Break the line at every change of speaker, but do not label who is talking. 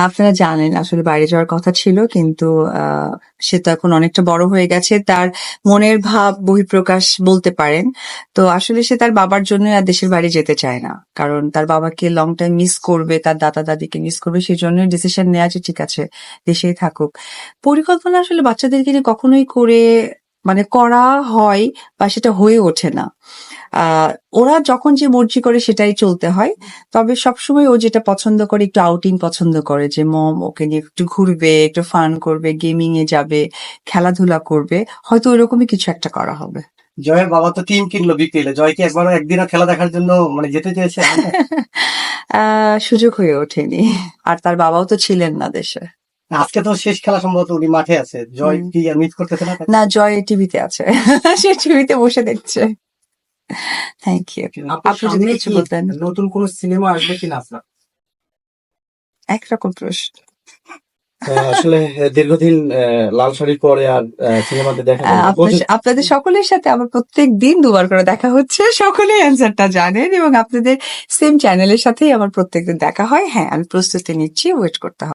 আপনারা জানেন আসলে বাইরে যাওয়ার কথা ছিল, কিন্তু সে তো এখন অনেকটা বড় হয়ে গেছে। তার মনের ভাব বহিঃপ্রকাশ বলতে পারেন। তো আসলে সে তার বাবার জন্য আর দেশের বাইরে যেতে চায় না, কারণ তার বাবাকে লং টাইম মিস করবে, তার দাদা দাদিকে মিস করবে। সেই জন্যই ডিসিশন নেওয়া যে ঠিক আছে দেশেই থাকুক। পরিকল্পনা আসলে বাচ্চাদেরকে নিয়ে কখনোই করা হয় বা সেটা হয়ে ওঠে না। আহ ওরা যখন যে মর্জি করে সেটাই চলতে হয়। তবে সবসময় ও যেটা পছন্দ করে, একটু আউটিং পছন্দ করে, যে মম ওকে নিয়ে একটু ঘুরবে, একটু ফান করবে, গেমিং এ যাবে, খেলাধুলা করবে। হয়তো ওইরকমই কিছু একটা করা হবে।
জয়ের বাবা তো টিম কিনলো বিপিএল এ, জয় কি একবারও একদিনও খেলা দেখার জন্য যেতে চেয়েছে?
সুযোগ হয়ে ওঠেনি। আর তার বাবাও তো ছিলেন না দেশে।
আজকে তো শেষ খেলা, সম্ভবত উনি মাঠে আছে। জয়
হুম।
কি আর মিস করতেছে না তাকে?
না, জয় টিভিতে আছে। সে টিভিতে বসে দেখছে। Thank you. আপনি যদি কিছু বলতেন।
নতুন কোন সিনেমা আসবে কিনা আপনার?
একরকম প্রশ্ন।
আসলে দীর্ঘদিন লাল শাড়ির পরে আর সিনেমাতে দেখা যায় না।
আপনাদের সকলের সাথে আমার প্রত্যেক দিন দুবার করে দেখা হচ্ছে, সকলেই অ্যান্সারটা জানেন, এবং আপনাদের সেম চ্যানেলের সাথেই আমার প্রত্যেকদিন দেখা হয়। হ্যাঁ, আমি প্রস্তুতি নিচ্ছি, ওয়েট করতে হবে।